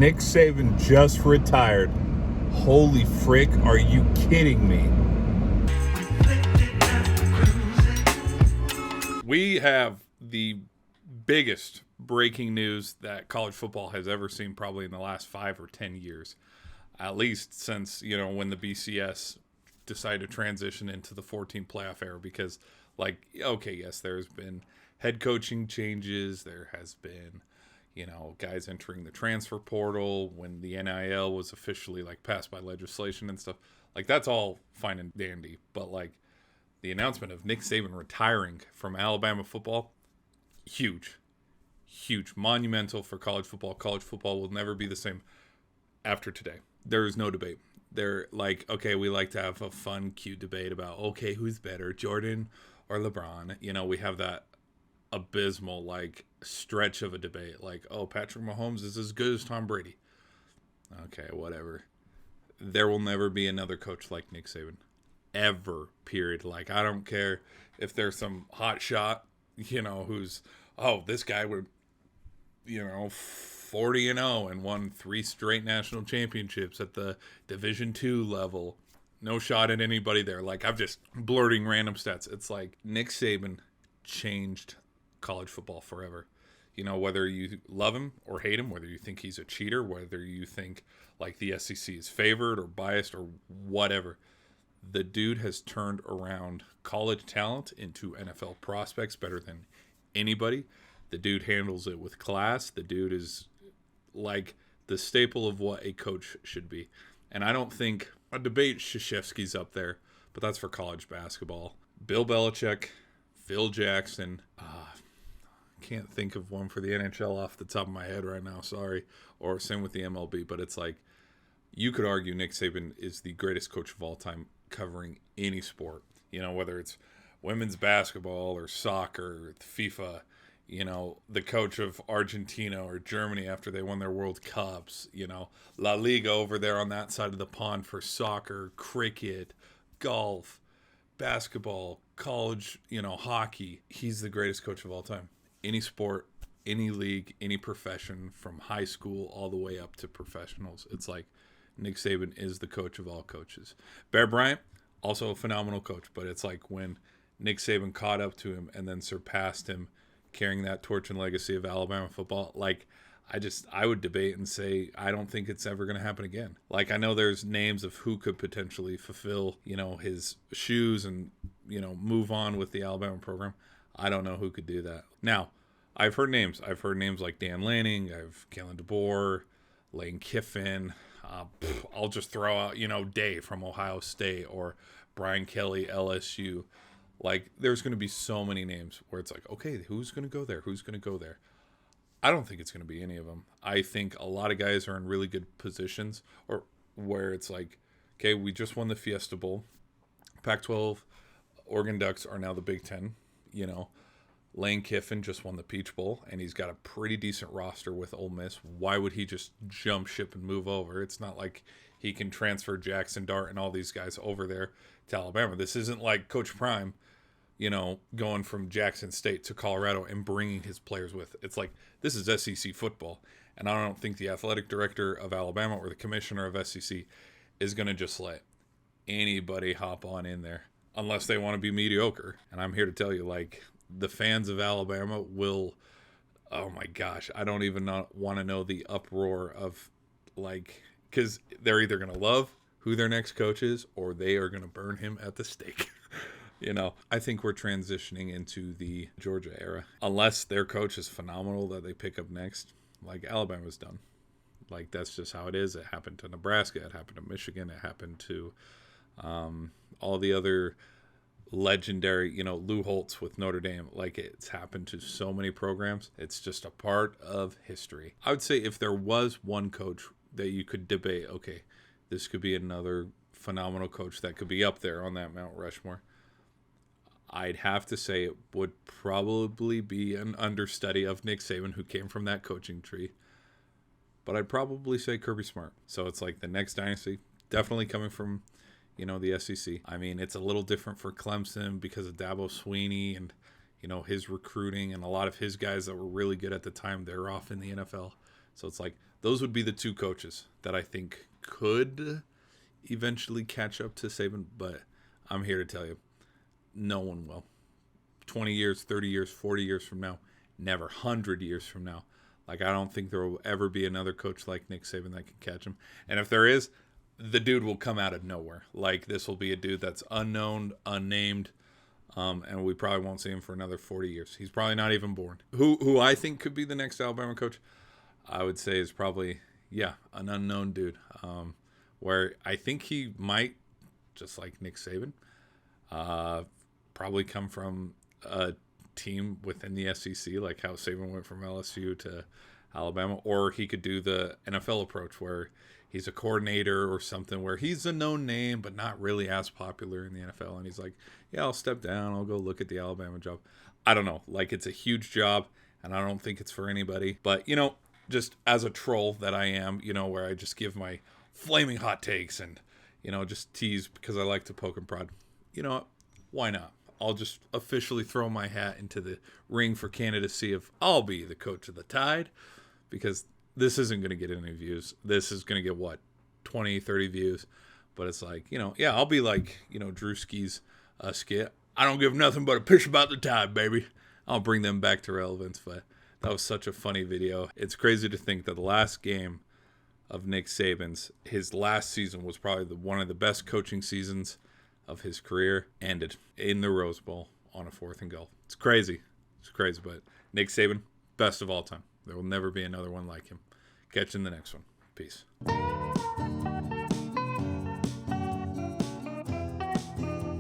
Nick Saban just retired. Holy frick, are you kidding me? We have the biggest breaking news that college football has ever seen, probably in the last 5 or 10 years, at least since, when the BCS decided to transition into the 14 playoff era. Because, yes, there's been head coaching changes. There has been, guys entering the transfer portal when the NIL was officially passed by legislation and stuff. That's all fine and dandy. But the announcement of Nick Saban retiring from Alabama football, huge, monumental for college football. College football will never be the same after today. There is no debate. They're we like to have a fun, cute debate about, who's better, Jordan or LeBron? We have that abysmal, stretch of a debate. Patrick Mahomes is as good as Tom Brady. Okay, whatever. There will never be another coach like Nick Saban. Ever, period. I don't care if there's some hot shot, who's, this guy would, 40-0 and won 3 straight national championships at the Division II level. No shot at anybody there. I'm just blurting random stats. It's Nick Saban changed college football forever. Whether you love him or hate him, whether you think he's a cheater, whether you think the SEC is favored or biased or whatever, the dude has turned around college talent into NFL prospects better than anybody. The dude handles it with class. The dude is the staple of what a coach should be. And I don't think a debate Krzyzewski's up there, but that's for college basketball. Bill Belichick, Phil Jackson. Can't think of one for the NHL off the top of my head right now. Sorry. Or same with the MLB. But it's you could argue Nick Saban is the greatest coach of all time covering any sport. Whether it's women's basketball or soccer, FIFA, the coach of Argentina or Germany after they won their World Cups, La Liga over there on that side of the pond for soccer, cricket, golf, basketball, college, hockey. He's the greatest coach of all time. Any sport, any league, any profession, from high school all the way up to professionals. It's Nick Saban is the coach of all coaches. Bear Bryant, also a phenomenal coach, but it's when Nick Saban caught up to him and then surpassed him, carrying that torch and legacy of Alabama football. I would debate and say I don't think it's ever going to happen again. I know there's names of who could potentially fulfill, his shoes and, move on with the Alabama program. I don't know who could do that. Now, I've heard names. I've heard names like Dan Lanning. I've Kalen DeBoer, Lane Kiffin. I'll just throw out, Day from Ohio State or Brian Kelly, LSU. There's going to be so many names where it's who's going to go there? Who's going to go there? I don't think it's going to be any of them. I think a lot of guys are in really good positions, or where it's we just won the Fiesta Bowl. Pac-12, Oregon Ducks are now the Big Ten. Lane Kiffin just won the Peach Bowl, and he's got a pretty decent roster with Ole Miss. Why would he just jump ship and move over? It's not like he can transfer Jackson Dart and all these guys over there to Alabama. This isn't like Coach Prime, going from Jackson State to Colorado and bringing his players with. It's this is SEC football, and I don't think the athletic director of Alabama or the commissioner of SEC is going to just let anybody hop on in there unless they want to be mediocre. And I'm here to tell you, the fans of Alabama will, oh my gosh, I don't even want to know the uproar of, because they're either going to love who their next coach is or they are going to burn him at the stake. I think we're transitioning into the Georgia era. Unless their coach is phenomenal that they pick up next, Alabama's done. That's just how it is. It happened to Nebraska. It happened to Michigan. It happened to all the other legendary, Lou Holtz with Notre Dame. It's happened to so many programs. It's just a part of history. I would say if there was one coach that you could debate, this could be another phenomenal coach that could be up there on that Mount Rushmore, I'd have to say it would probably be an understudy of Nick Saban, who came from that coaching tree. But I'd probably say Kirby Smart. So it's the next dynasty, definitely coming from, the SEC. I mean, it's a little different for Clemson because of Dabo Swinney and, his recruiting, and a lot of his guys that were really good at the time, they're off in the NFL. So it's like those would be the two coaches that I think could eventually catch up to Saban. But I'm here to tell you, no one will. 20 years, 30 years, 40 years from now, never. 100 years from now. Like, I don't think there will ever be another coach like Nick Saban that can catch him. And if there is, the dude will come out of nowhere. Like, this will be a dude that's unknown, unnamed, and we probably won't see him for another 40 years. He's probably not even born. Who I think could be the next Alabama coach, I would say is probably, an unknown dude. Where I think he might, just like Nick Saban, probably come from a team within the SEC, like how Saban went from LSU to Alabama, or he could do the NFL approach where he's a coordinator or something where he's a known name but not really as popular in the NFL, and he's like, yeah, I'll step down, I'll go look at the Alabama job. I don't know, like, it's a huge job and I don't think it's for anybody, but just as a troll that I am, where I just give my flaming hot takes and just tease because I like to poke and prod, why not? I'll just officially throw my hat into the ring for candidacy if I'll be the coach of the Tide, because this isn't going to get any views. This is going to get, 20, 30 views. But it's like, I'll be like, Drewski's skit. I don't give nothing but a piss about the Tide, baby. I'll bring them back to relevance. But that was such a funny video. It's crazy to think that the last game of Nick Saban's, his last season was probably one of the best coaching seasons of his career, ended in the Rose Bowl on a 4th and goal. It's crazy. But Nick Saban, best of all time. There will never be another one like him. Catch you in the next one. Peace.